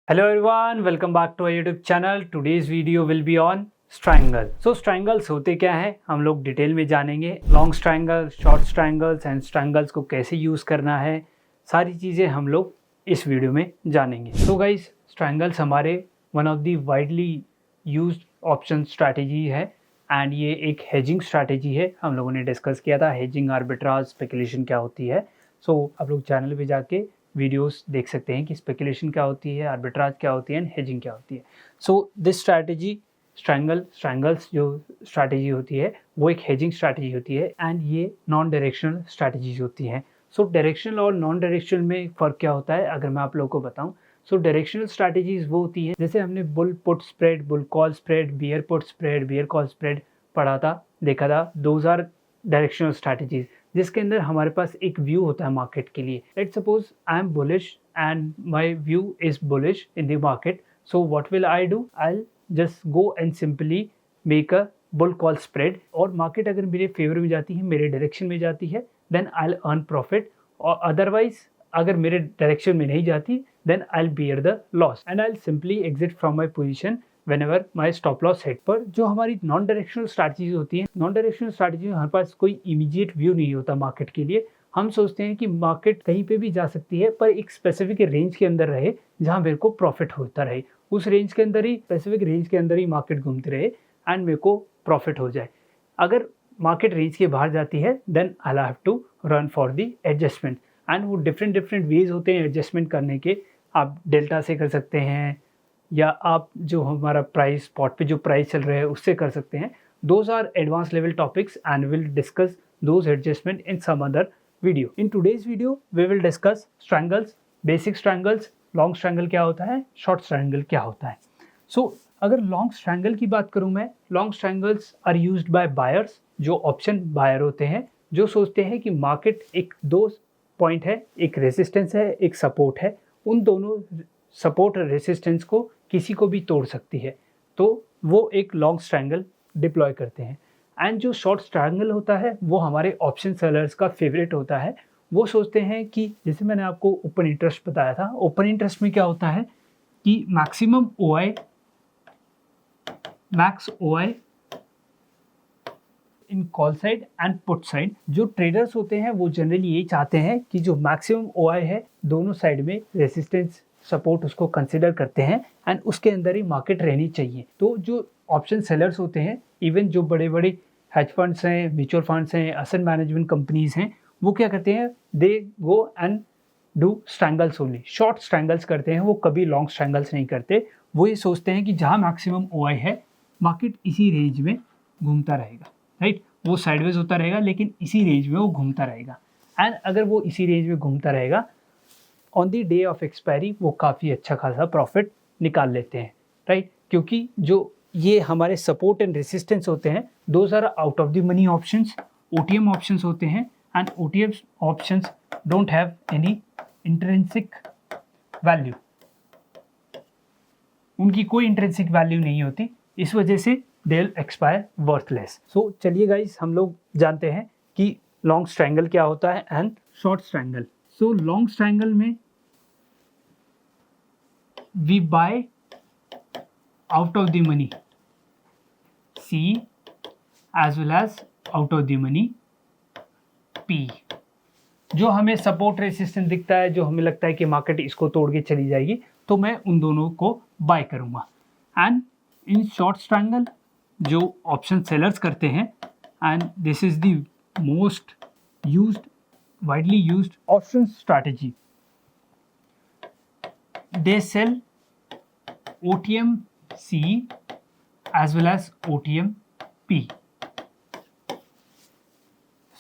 Hello everyone, welcome back to our YouTube channel. Today's video will be on triangle. So triangles होते क्या हैं हम लोग detail में जानेंगे. Long triangle, short triangles and triangles को कैसे यूज़ करना है, सारी चीज़ें हम लोग इस वीडियो में जानेंगे. So guys, ट्रायंगल्स हमारे one of the widely used option strategy है एंड ये एक हेजिंग स्ट्रैटेजी है. हम लोगों ने डिस्कस किया था हेजिंग, आर्बिट्राज, स्पेकुलेशन क्या होती है. सो आप लोग चैनल पे जाके वीडियोस देख सकते हैं कि स्पेकुलेशन क्या होती है, आर्बिट्राज क्या होती है एंड हेजिंग क्या होती है. सो दिस स्ट्रैटेजी ट्रायंगल्स जो स्ट्रैटेजी होती है वो एक हेजिंग स्ट्रैटेजी होती है एंड ये नॉन डायरेक्शनल स्ट्रैटेजीज होती हैं. सो डायरेक्शनल और नॉन डायरेक्शनल में फ़र्क क्या होता है अगर मैं आप लोगों को बताऊं. सो डायरेक्शनल स्ट्रैटेजीज वो होती हैं जैसे हमने bull put spread, bull call spread, bear put spread, bear call spread पढ़ा था, देखा था. दोज आर डायरेक्शनल स्ट्रैटेजीज जिसके अंदर हमारे पास एक व्यू होता है मार्केट के लिए. Let's suppose I am bullish and my view is bullish in the market. So what will I do, I just go and simply make a bull call spread. और मार्केट अगर मेरे favour में जाती है, मेरे direction में जाती है, then I will earn profit. और अदरवाइज अगर मेरे डायरेक्शन में नहीं जाती then I will bear the loss and I will simply exit from my position whenever my stop loss hit. पर जो हमारी नॉन डायरेक्शनल स्ट्रैटेजीज होती हैं, नॉन डायरेक्शनल स्ट्रैटेजी में हमारे पास कोई इमीडिएट व्यू नहीं होता मार्केट के लिए. हम सोचते हैं कि मार्केट कहीं पे भी जा सकती है पर एक स्पेसिफिक रेंज के अंदर रहे जहां मेरे को प्रॉफिट होता रहे. उस रेंज के अंदर ही, स्पेसिफिक रेंज के अंदर ही मार्केट घूमती रहे एंड मेरे को प्रॉफिट हो जाए. अगर मार्केट रेंज के बाहर जाती है then I have to run for the adjustment. And वो डिफरेंट वेज होते हैं एडजस्टमेंट करने के. आप डेल्टा से कर सकते हैं या आप जो हमारा प्राइस स्पॉट पे जो प्राइस चल रहा है उससे कर सकते हैं. Those are advance level topics and will discuss those adjustment in some other video. In today's video we will discuss triangles, basic triangles, long triangle क्या होता है, शॉर्ट ट्रायंगल क्या होता है. सो अगर लॉन्ग ट्रायंगल की बात करूं मैं, long triangles are used by buyers, जो ऑप्शन बायर होते हैं, जो सोचते हैं कि मार्केट एक दो पॉइंट है, एक रेजिस्टेंस है, एक सपोर्ट है, उन दोनों सपोर्ट और रेसिस्टेंस को किसी को भी तोड़ सकती है, तो वो एक लॉन्ग ट्रायंगल डिप्लॉय करते हैं. एंड जो शॉर्ट ट्रायंगल होता है वो हमारे ऑप्शन सेलर्स का फेवरेट होता है. वो सोचते हैं कि जैसे मैंने आपको ओपन इंटरेस्ट बताया था, ओपन इंटरेस्ट में क्या होता है कि maximum OI, max OI in call side and put side. जो ट्रेडर्स होते हैं वो जनरली यही चाहते हैं कि जो मैक्सिमम ओआई है दोनों साइड में रेसिस्टेंस, सपोर्ट उसको कंसिडर करते हैं एंड उसके अंदर ही मार्केट रहनी चाहिए. तो जो ऑप्शन सेलर्स होते हैं, इवन जो बड़े बड़े हेज फंड्स हैं, म्यूचुअल फंड्स हैं, एसेट मैनेजमेंट कंपनीज हैं, वो क्या करते हैं, they go and do strangles only, short strangles करते हैं. वो कभी लॉन्ग स्ट्रैंगल्स नहीं करते. वो ये सोचते हैं कि जहाँ मैक्सिमम ओआई है मार्केट इसी रेंज में घूमता रहेगा, राइट. वो साइडवेज होता रहेगा लेकिन इसी रेंज में वो घूमता रहेगा. एंड अगर वो इसी रेंज में घूमता रहेगा on the day of expiry वो काफ़ी अच्छा खासा प्रॉफिट निकाल लेते हैं, राइट. क्योंकि जो ये हमारे सपोर्ट एंड रेसिस्टेंस होते हैं those are out of the money options, OTM options होते हैं. And OTM options don't have any intrinsic value, उनकी कोई इंट्रिंसिक वैल्यू नहीं होती, इस वजह से they will expire worthless. So चलिए गाइस, हम लोग जानते हैं कि लॉन्ग ट्रायंगल क्या होता है and short triangle. So long triangle में we buy out of the money C as well as out of the money P. जो हमें सपोर्ट रेसिस्टेंस दिखता है, जो हमें लगता है कि मार्केट इसको तोड़ के चली जाएगी, तो मैं उन दोनों को बाय करूंगा. एंड इन शॉर्ट ट्रायंगल जो ऑप्शन सेलर्स करते हैं, and this is the most used, widely used option strategy, they sell OTM C as well as OTM P.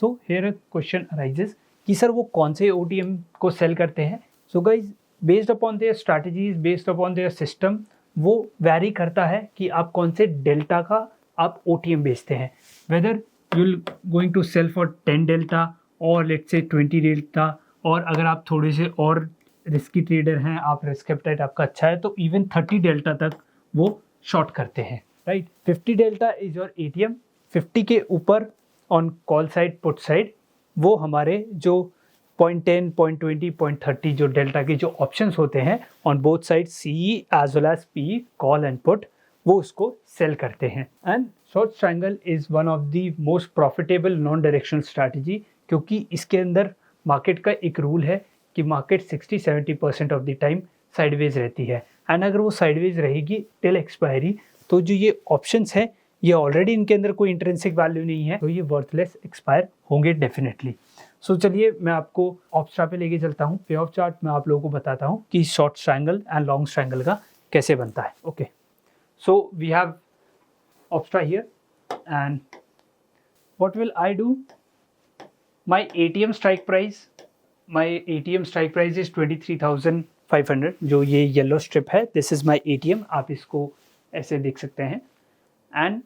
So here a question arises कि sir वो कौन से OTM को cell करते हैं. So guys, based upon their strategies, based upon their system, वो vary करता है कि आप कौन से डेल्टा का आप OTM बेचते हैं. Whether you're going to sell for 10 delta और let's say 20 डेल्टा, और अगर आप थोड़े से और रिस्की ट्रेडर हैं, आप रिस्क एपेटाइट आपका अच्छा है, तो इवन 30 डेल्टा तक वो शॉर्ट करते हैं, right. 50 delta is your ATM. 50 के ऊपर on call side, put side, वो हमारे जो 0.10, 0.20, 0.30 जो डेल्टा के जो ऑप्शंस होते हैं on both side CE as well as PE call and put, वो उसको सेल करते हैं। And short triangle is one of the most profitable non directional strategy, क्योंकि इसके अंदर मार्केट का एक रूल है कि market 60-70% of the time sideways रहती है। एंड अगर वो साइडवेज रहेगी टिल एक्सपायरी, तो जो ये ऑप्शंस है ये ऑलरेडी इनके अंदर कोई इंट्रिंसिक वैल्यू नहीं है, तो ये वर्थलेस एक्सपायर होंगे डेफिनेटली। सो चलिए मैं आपको ऑप्स्ट्रा पे लेके चलता हूँ। पे ऑफ चार्ट मैं आप लोगों को बताता हूँ कि short triangle and long triangle का कैसे बनता है। Okay, so we have Opstra here and what will I do, my ATM strike price is 23,500। जो ये येलो स्ट्रिप है, दिस इज माय ATM, आप इसको ऐसे देख सकते हैं। And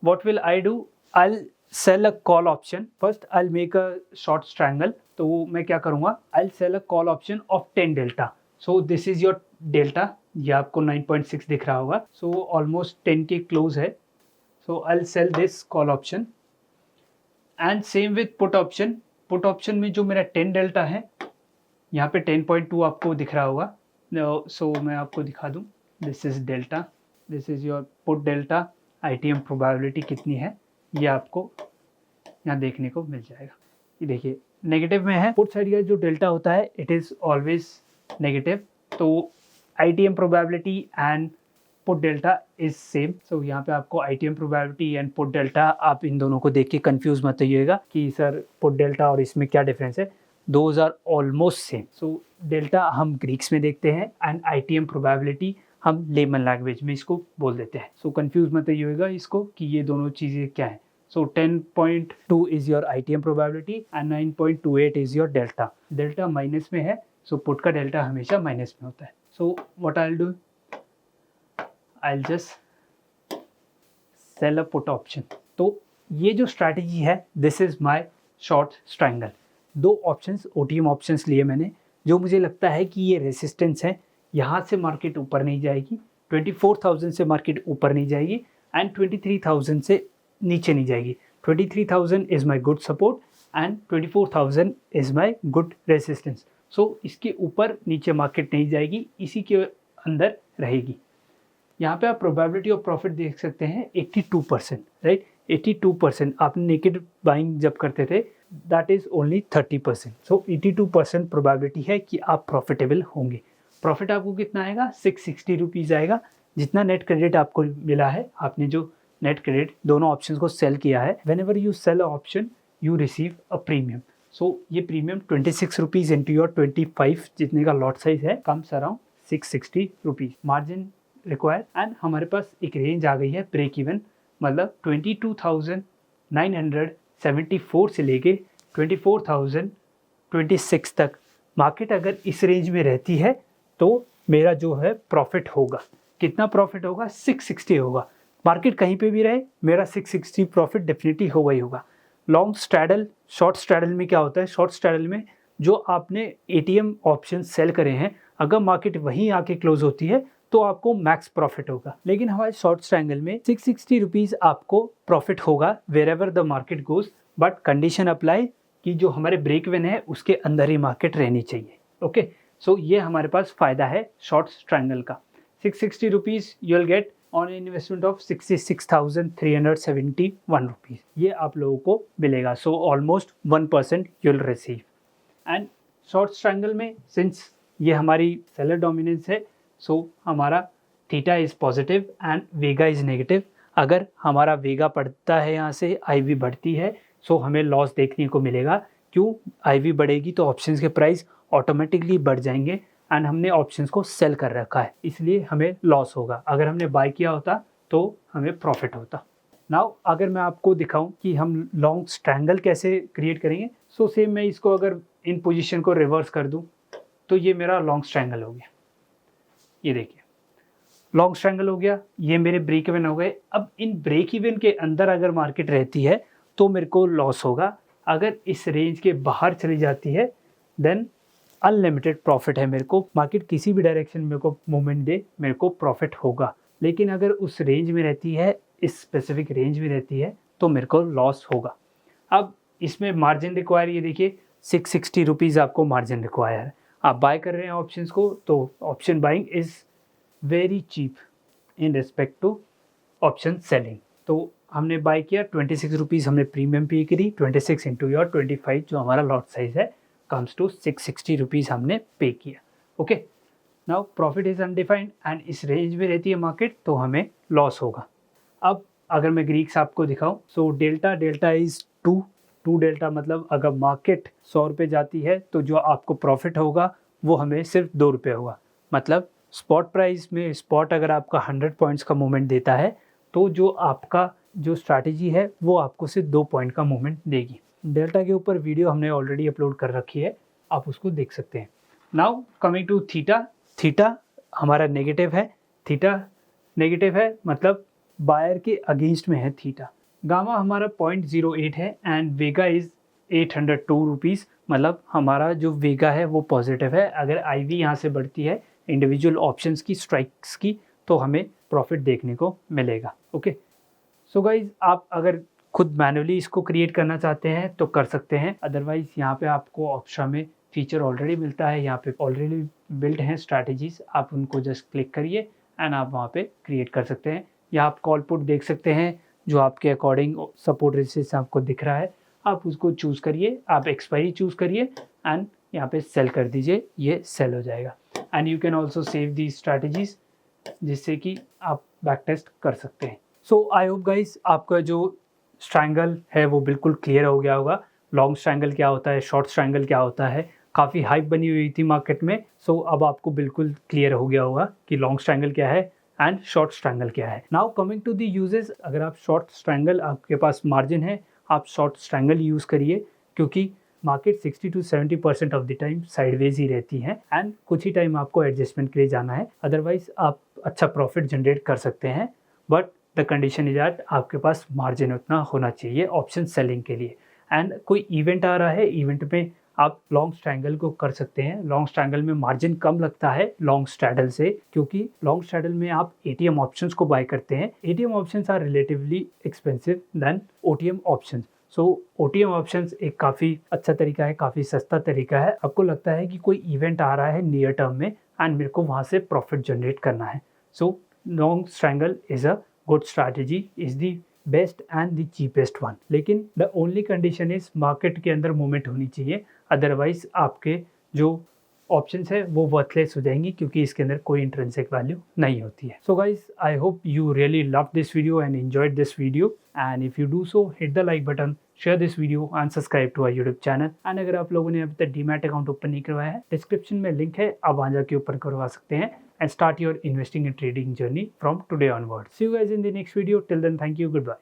what will I do, I'll sell a call option first, I'll make a short triangle। तो मैं क्या करूँगा, I'll sell a call option of 10 delta। so this is your delta, ये आपको 9.6 दिख रहा होगा, so almost 10 के क्लोज है। so I'll sell this call option and same with put option में जो मेरा 10 delta है, यहाँ पे 10.2 आपको दिख रहा होगा। so मैं आपको दिखा दूँ, this is delta, this is your put delta, ITM probability कितनी है ये आपको यहाँ देखने को मिल जाएगा। ये देखिए नेगेटिव में है, पुट साइड का जो डेल्टा होता है इट इज़ ऑलवेज नेगेटिव, तो ITM probability and put delta is same. So यहाँ पे आपको ITM probability and put delta, आप इन दोनों को देख के कंफ्यूज मत होइएगा कि सर पुट डेल्टा और इसमें क्या डिफरेंस है, those are almost same. So delta हम ग्रीक्स में देखते हैं एंड ITM प्रोबेबिलिटी हम लेमन लैंग्वेज में इसको बोल देते हैं। सो कंफ्यूज मत होइएगा इसको कि ये दोनों चीज़ें क्या हैं। सो 10.2 is your ITM probability and 9.28 is your delta. Delta minus में है, सो पुट का डेल्टा हमेशा माइनस में होता है। So what I will do, I will just sell a put option. तो ये जो स्ट्रैटेजी है, this is my short triangle. दो ऑप्शंस OTM ऑप्शंस लिए मैंने, जो मुझे लगता है कि ये रेसिस्टेंस है, यहाँ से मार्केट ऊपर नहीं जाएगी, 24,000 से मार्केट ऊपर नहीं जाएगी एंड 23,000 से नीचे नहीं जाएगी। 23,000 is my good support and 24,000 is my good resistance. So इसके ऊपर नीचे मार्केट नहीं जाएगी, इसी के अंदर रहेगी। यहाँ पे आप प्रोबेबिलिटी ऑफ प्रॉफिट देख सकते हैं 82%, राइट। 82% आपने नेकेड बाइंग जब करते थे, that is only 30%। So 82% probability है कि आप प्रॉफिटेबल होंगे। प्रॉफिट आपको कितना आएगा, 660 रुपीज़ आएगा, जितना नेट क्रेडिट आपको मिला है। आपने जो नेट क्रेडिट दोनों ऑप्शन को सेल किया है, whenever you sell a option you receive a premium. So ये प्रीमियम 26 रुपीज़ इंटू योर 25 जितने का लॉट साइज है, comes around 660 rupees. Margin require and हमारे पास एक रेंज आ गई है ब्रेक इवन, मतलब 22,974 से लेके 24,026 तक मार्केट अगर इस रेंज में रहती है तो मेरा जो है प्रॉफिट होगा। कितना प्रॉफिट होगा, 660 होगा। मार्केट कहीं पे भी रहे, मेरा 660 प्रॉफिट डेफिनेटली होगा ही होगा। लॉन्ग स्ट्रैडल, शॉर्ट स्ट्रैडल में क्या होता है, शॉर्ट स्ट्रैडल में जो आपने ATM ऑप्शन सेल करे हैं, अगर मार्केट वहीं आके क्लोज होती है तो आपको मैक्स प्रॉफिट होगा। लेकिन हमारे शॉर्ट ट्रायंगल में 660 रुपीज़ आपको प्रॉफिट होगा wherever the market goes, but condition apply कि जो हमारे ब्रेक इवन है उसके अंदर ही मार्केट रहनी चाहिए। ओके, सो ये हमारे पास फ़ायदा है शॉर्ट ट्रायंगल का। 660 rupees you will get on investment of 66,371 rupees, ये आप लोगों को मिलेगा। So almost 1% you will receive. And short triangle में सिंस ये हमारी सेलर डोमिनेंस है, सो हमारा theta is positive and Vega is negative. अगर हमारा वेगा बढ़ता है यहाँ से, IV बढ़ती है, सो हमें लॉस देखने को मिलेगा। क्यों, IV बढ़ेगी तो ऑप्शंस के प्राइस ऑटोमेटिकली बढ़ जाएंगे एंड हमने ऑप्शंस को सेल कर रखा है, इसलिए हमें लॉस होगा। अगर हमने बाय किया होता तो हमें प्रॉफिट होता। नाउ अगर मैं आपको दिखाऊं कि हम लॉन्ग ट्रायंगल कैसे क्रिएट करेंगे, सो सेम मैं इसको अगर इन पोजीशन को रिवर्स कर दूं तो ये मेरा लॉन्ग ट्रायंगल हो गया। ये देखिए लॉन्ग ट्रायंगल हो गया, ये मेरे ब्रेक इवन हो गए। अब इन ब्रेक इवन के अंदर अगर मार्केट रहती है तो मेरे को लॉस होगा। अगर इस रेंज के बाहर चली जाती है देन अनलिमिटेड प्रॉफिट है मेरे को। मार्केट किसी भी डायरेक्शन मेरे को मूवमेंट दे, मेरे को प्रॉफिट होगा। लेकिन अगर उस रेंज में रहती है, इस स्पेसिफिक रेंज में रहती है, तो मेरे को लॉस होगा। अब इसमें मार्जिन रिक्वायर, ये देखिए 660 रुपीज़ आपको मार्जिन रिक्वायर है। आप बाय कर रहे हैं ऑप्शंस को, तो option buying is very cheap in respect to option selling. तो हमने बाय किया 26 रुपीज़, हमने प्रीमियम पे करी, 26 इंटू योर 25 जो हमारा लॉट साइज है कम्स टू 660 रुपीज़ हमने पे किया। Okay, now profit is undefined and इस रेंज में रहती है मार्केट, तो हमें लॉस होगा। अब अगर मैं ग्रीक्स आपको दिखाऊं, सो डेल्टा इज़ 2 डेल्टा, मतलब अगर मार्केट 100 रुपये जाती है तो जो आपको प्रॉफिट होगा वो हमें सिर्फ 2 रुपये होगा। मतलब स्पॉट प्राइस में, स्पॉट अगर आपका 100 पॉइंट्स का मूवमेंट देता है तो जो आपका जो स्ट्रैटेजी है वो आपको सिर्फ 2 पॉइंट का मूवमेंट देगी। डेल्टा के ऊपर वीडियो हमने ऑलरेडी अपलोड कर रखी है, आप उसको देख सकते हैं। नाउ कमिंग टू थीटा हमारा नेगेटिव है, थीटा नेगेटिव है मतलब बायर के अगेंस्ट में है थीटा। गामा हमारा 0.08 है एंड वेगा इज़ 802 रुपीज़, मतलब हमारा जो वेगा है वो पॉजिटिव है। अगर आईवी यहाँ से बढ़ती है इंडिविजुअल ऑप्शंस की, स्ट्राइक्स की, तो हमें प्रॉफिट देखने को मिलेगा। ओके, सो गाइज आप अगर खुद मैनुअली इसको क्रिएट करना चाहते हैं तो कर सकते हैं, अदरवाइज़ यहाँ पे आपको ऑप्शन में फीचर ऑलरेडी मिलता है, यहाँ पे ऑलरेडी बिल्ट हैं स्ट्रैटेजीज, आप उनको जस्ट क्लिक करिए एंड आप वहाँ पे क्रिएट कर सकते हैं। या आप कॉल पुट देख सकते हैं जो आपके अकॉर्डिंग सपोर्ट रेजिस्टेंस आपको दिख रहा है, आप उसको चूज़ करिए, आप एक्सपायरी चूज़ करिए एंड यहाँ पे सेल कर दीजिए, ये सेल हो जाएगा। And you can also save the strategies जिससे कि आप बैक टेस्ट कर सकते हैं। सो आई होप गाइज आपका जो स्ट्रैंगल है वो बिल्कुल क्लियर हो गया होगा। लॉन्ग स्ट्रैंगल क्या होता है, शॉर्ट स्ट्रैंगल क्या होता है, काफ़ी हाइप बनी हुई थी मार्केट में। सो अब आपको बिल्कुल क्लियर हो गया होगा कि लॉन्ग स्ट्रैंगल क्या है एंड शॉर्ट स्ट्रैंगल क्या है। Now coming to the uses, अगर आप शॉर्ट स्ट्रैंगल, आपके पास मार्जिन है, आप शॉर्ट स्ट्रैंगल यूज़ करिए, क्योंकि market 60 to 70% of the time sideways ही रहती है एंड कुछ ही टाइम आपको एडजस्टमेंट के लिए जाना है, अदरवाइज आप अच्छा प्रॉफिट जनरेट कर सकते हैं। But the condition is that आपके पास मार्जिन उतना होना चाहिए ऑप्शन सेलिंग के लिए। एंड कोई इवेंट आ रहा है, इवेंट में आप लॉन्ग स्ट्रैंगल को कर सकते हैं। लॉन्ग स्ट्रैंगल में मार्जिन कम लगता है लॉन्ग स्ट्रैडल से, क्योंकि लॉन्ग स्ट्रैडल में आप एटीएम ऑप्शंस को बाय करते हैं। ATM options are relatively expensive than OTM options. So OTM options एक काफ़ी अच्छा तरीका है, काफ़ी सस्ता तरीका है। आपको लगता है कि कोई इवेंट आ रहा है नियर टर्म में एंड मेरे को वहाँ से प्रॉफिट जनरेट करना है, so long strangle is a good strategy, is the best and the cheapest one. लेकिन the only condition is market के अंदर मूवमेंट होनी चाहिए, अदरवाइज आपके जो ऑप्शंस है वो वर्थलेस हो जाएंगी, क्योंकि इसके अंदर कोई इंट्रिंसिक वैल्यू नहीं होती है। So guys I hope you really love this video and enjoyed this video, and if you do so hit the like button, share this video and subscribe to our YouTube channel. And अगर आप लोगों ने अभी तक demat account open नहीं करवाया है, description में लिंक है, आप वहाँ जाके ऊपर करवा सकते हैं and start your investing and trading journey from today onwards. See you guys in the next video. Till then, thank you. Goodbye.